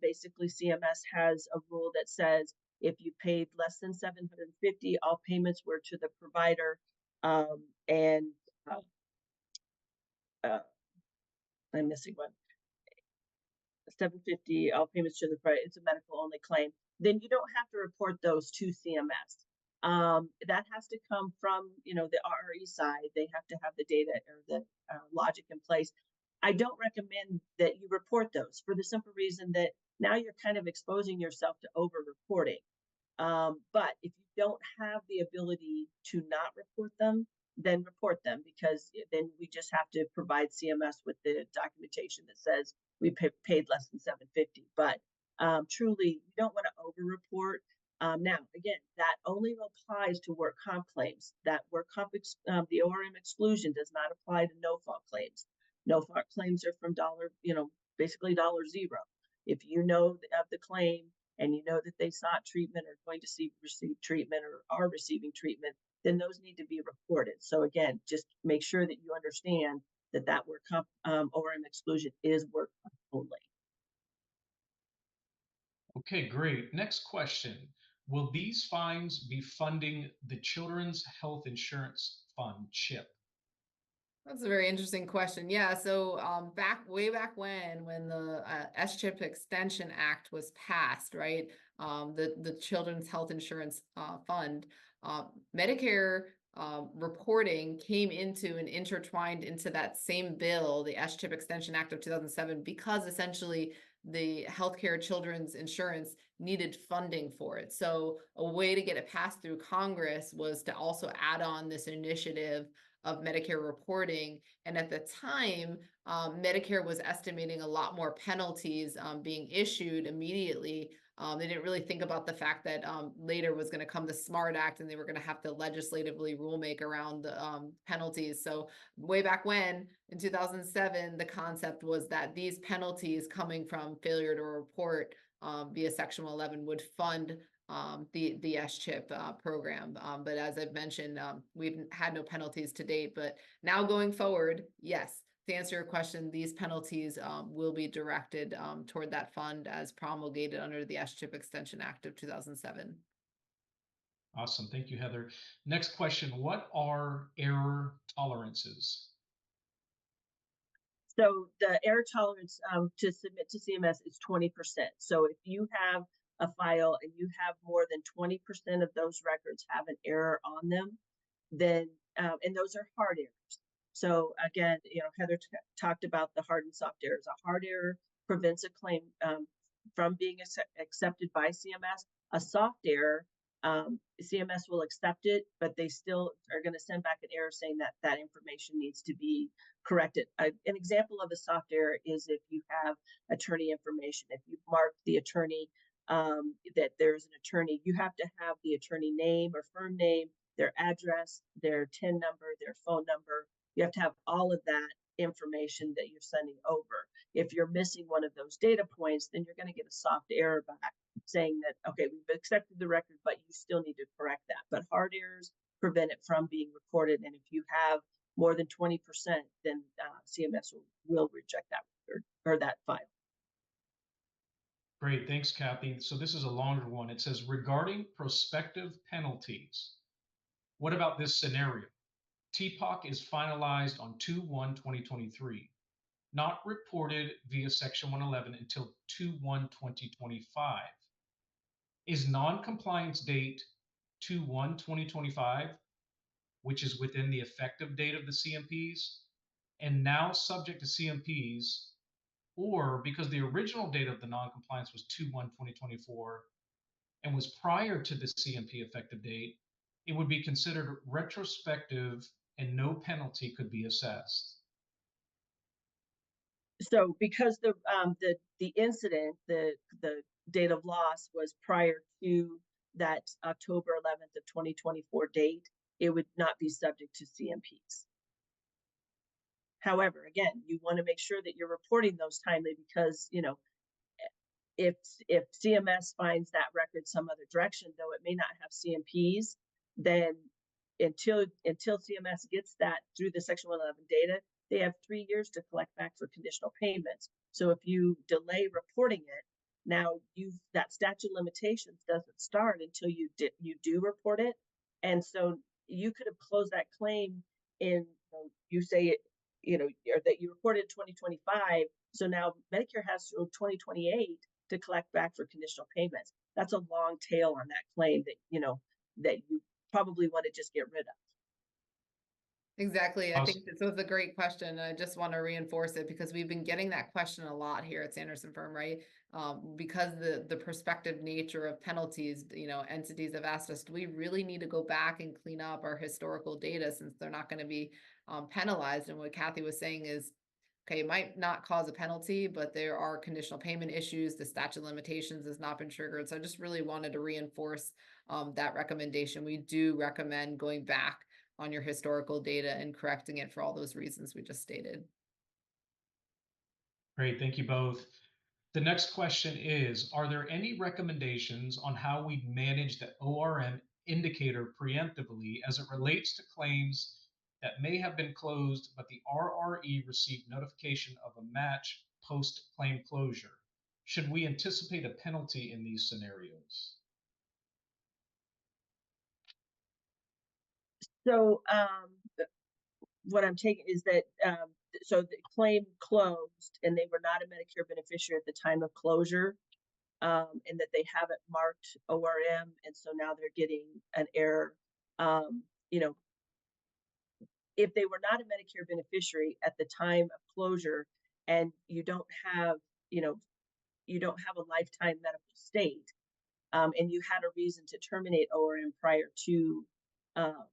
basically, CMS has a rule that says if you paid less than $750, all payments were to the provider, and I'm missing one. $750, all payments to the provider. It's a medical only claim. Then you don't have to report those to CMS. That has to come from, the RRE side. They have to have the data or the logic in place. I don't recommend that you report those for the simple reason that Now you're kind of exposing yourself to over-reporting. But if you don't have the ability to not report them, then report them, because then we just have to provide CMS with the documentation that says we paid less than 750. But truly, you don't want to over-report. Now, again, that only applies to work comp claims. That work comp, the ORM exclusion does not apply to no-fault claims. No-fault claims are from basically $0. If you know of the claim and you know that they sought treatment or going to receive treatment or are receiving treatment, then those need to be reported. So again, just make sure that you understand that that work comp ORM exclusion is work comp only. Okay, great. Next question. Will these fines be funding the Children's Health Insurance Fund, CHIP? That's a very interesting question. Yeah, so way back when the SCHIP Extension Act was passed, right? The Children's Health Insurance Fund, Medicare reporting came into and intertwined into that same bill, the SCHIP Extension Act of 2007, because essentially the healthcare children's insurance needed funding for it. So a way to get it passed through Congress was to also add on this initiative of Medicare reporting. And at the time, Medicare was estimating a lot more penalties being issued immediately. They didn't really think about the fact that later was going to come the SMART Act and they were going to have to legislatively rulemaking around the penalties. So way back when, in 2007, the concept was that these penalties coming from failure to report via Section 11 would fund the SCHIP program. But as I've mentioned, we've had no penalties to date, but now going forward, yes, to answer your question, these penalties will be directed toward that fund as promulgated under the SCHIP Extension Act of 2007. Awesome. Thank you, Heather. Next question. What are error tolerances? So the error tolerance to submit to CMS is 20%. So if you have a file and you have more than 20% of those records have an error on them, then, and those are hard errors. So again, Heather talked about the hard and soft errors. A hard error prevents a claim from being accepted by CMS. A soft error, CMS will accept it, but they still are going to send back an error saying that that information needs to be corrected. An example of a soft error is if you have attorney information. If you mark the attorney that there's an attorney, you have to have the attorney name or firm name, their address, their TIN number, their phone number. You have to have all of that information that you're sending over. If you're missing one of those data points, then you're going to get a soft error back saying that, okay, we've accepted the record, but you still need to correct that. But hard errors prevent it from being recorded. And if you have more than 20%, then CMS will reject that record or that file. Great. Thanks, Kathy. So this is a longer one. It says, regarding prospective penalties, what about this scenario? TPOC is finalized on 2/1/2023, not reported via Section 111 until 2/1/2025. Is non-compliance date 2/1/2025, which is within the effective date of the CMPs, and now subject to CMPs, or because the original date of the non-compliance was 2/1/2024 and was prior to the CMP effective date, it would be considered retrospective and no penalty could be assessed. So because the incident, the date of loss was prior to that October 11th of 2024 date, it would not be subject to CMPs. However, again, you want to make sure that you're reporting those timely because, if CMS finds that record some other direction, though it may not have CMPs, then until CMS gets that through the Section 111 data, they have 3 years to collect back for conditional payments. So if you delay reporting it, now that statute of limitations doesn't start until you do report it, and so you could have closed that claim in you say it, or that you reported 2025. So now Medicare has through 2028 to collect back for conditional payments. That's a long tail on that claim that you probably want to just get rid of. Exactly. I Awesome. think this was a great question. And I just want to reinforce it because we've been getting that question a lot here at Sanderson Firm, right? Because the prospective nature of penalties, entities have asked us, do we really need to go back and clean up our historical data since they're not going to be penalized? And what Kathy was saying is, okay, it might not cause a penalty, but there are conditional payment issues. The statute of limitations has not been triggered. So I just really wanted to reinforce that recommendation. We do recommend going back on your historical data and correcting it for all those reasons we just stated. Great. Thank you both. The next question is, are there any recommendations on how we manage the ORM indicator preemptively as it relates to claims that may have been closed, but the RRE received notification of a match post-claim closure? Should we anticipate a penalty in these scenarios? So what I'm taking is that so the claim closed and they were not a Medicare beneficiary at the time of closure, and that they haven't marked ORM, and so now they're getting an error. You know, if they were not a Medicare beneficiary at the time of closure, and you know, you don't have a lifetime medical state, and you had a reason to terminate ORM prior to um,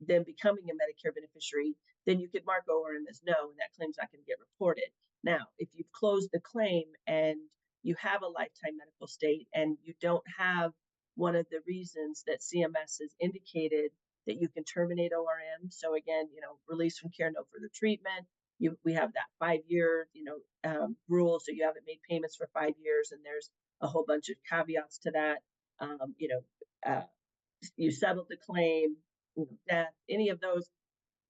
them becoming a Medicare beneficiary, then you could mark ORM as no, and that claim's not going to get reported. Now, if you've closed the claim and you have a lifetime medical state and you don't have one of the reasons that CMS has indicated that you can terminate ORM, so again, release from care, no further treatment. We have that 5 year, rule, so you haven't made payments for 5 years, and there's a whole bunch of caveats to that. Um, you know, uh, you settled the claim, death, any of those.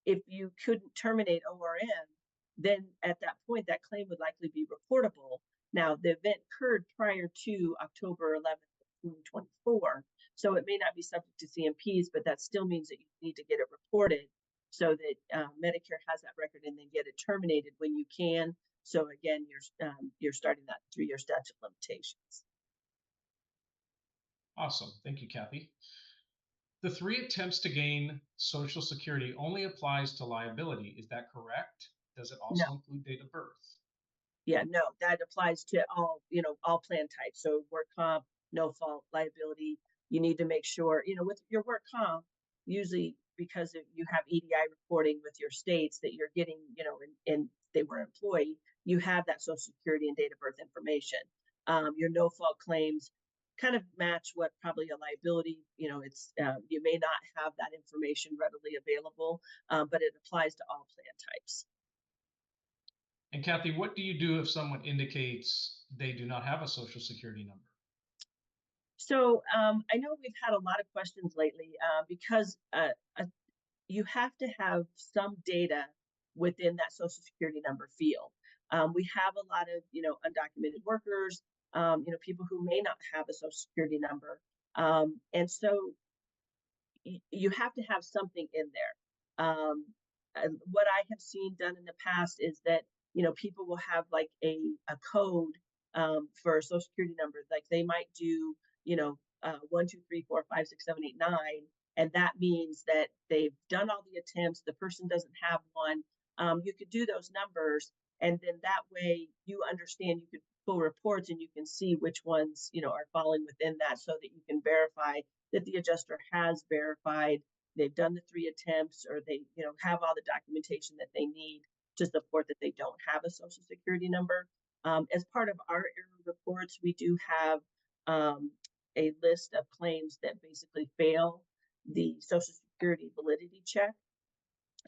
If you couldn't terminate ORM, then at that point, that claim would likely be reportable. Now, the event occurred prior to October 11th, 2024, so it may not be subject to CMPs, but that still means that you need to get it reported so that Medicare has that record and then get it terminated when you can. So again, you're starting that 3-year statute of limitations. Awesome. Thank you, Kathy. The 3 attempts to gain Social Security only applies to liability. Is that correct? Does it No, also include date of birth? yeah, no, that applies to all plan types. So work comp, no fault, liability. You need to make sure, with your work comp, usually because you have EDI reporting with your states that you're getting, and they were employee, you have that Social Security and date of birth information. Your no fault claims kind of match what probably a liability, it's you may not have that information readily available, but it applies to all plan types. And Kathy, what do you do if someone indicates they do not have a Social Security number? So I know we've had a lot of questions lately because you have to have some data within that Social Security number field. We have a lot of undocumented workers, people who may not have a Social Security number, and so you have to have something in there. What I have seen done in the past is that people will have like a code for a Social Security number, like they might do 1, 2, 3, 4, 5, 6, 7, 8, 9, and that means that they've done all the attempts. The person doesn't have one. You could do those numbers, and then that way you understand. You could pull reports and you can see which ones are falling within that, so that you can verify that the adjuster has verified they've done the 3 attempts, or they have all the documentation that they need to support that they don't have a Social Security number. As part of our error reports, we do have a list of claims that basically fail the Social Security validity check.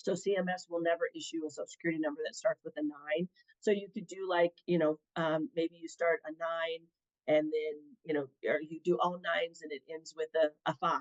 So CMS will never issue a Social Security number that starts with a 9. So you could do like, maybe you start a 9 and then, or you do all 9s and it ends with a 5.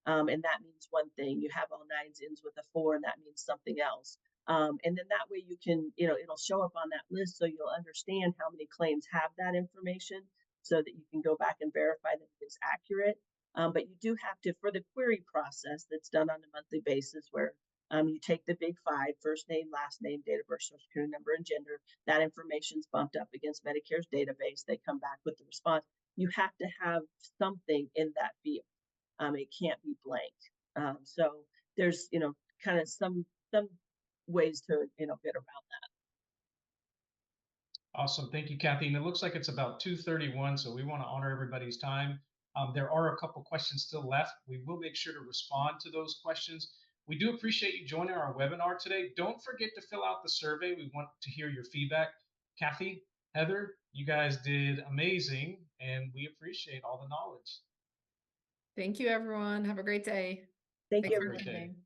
And that means one thing. You have all 9s ends with a 4, and that means something else. And then that way you can, it'll show up on that list, so you'll understand how many claims have that information, so that you can go back and verify that it's accurate. But you do have to, for the query process that's done on a monthly basis, where you take the big 5, first name, last name, date of birth, Social Security number, and gender. That information's bumped up against Medicare's database. They come back with the response. You have to have something in that field. It can't be blank. So there's, kind of some some ways to, get around that. Awesome. Thank you, Kathy. And it looks like it's about 2:31, so we want to honor everybody's time. There are a couple questions still left. We will make sure to respond to those questions. We do appreciate you joining our webinar today. Don't forget to fill out the survey. We want to hear your feedback. Kathy, Heather, you guys did amazing, and we appreciate all the knowledge. Thank you, everyone. Have a great day. Thank Thanks you, for Great day. attending.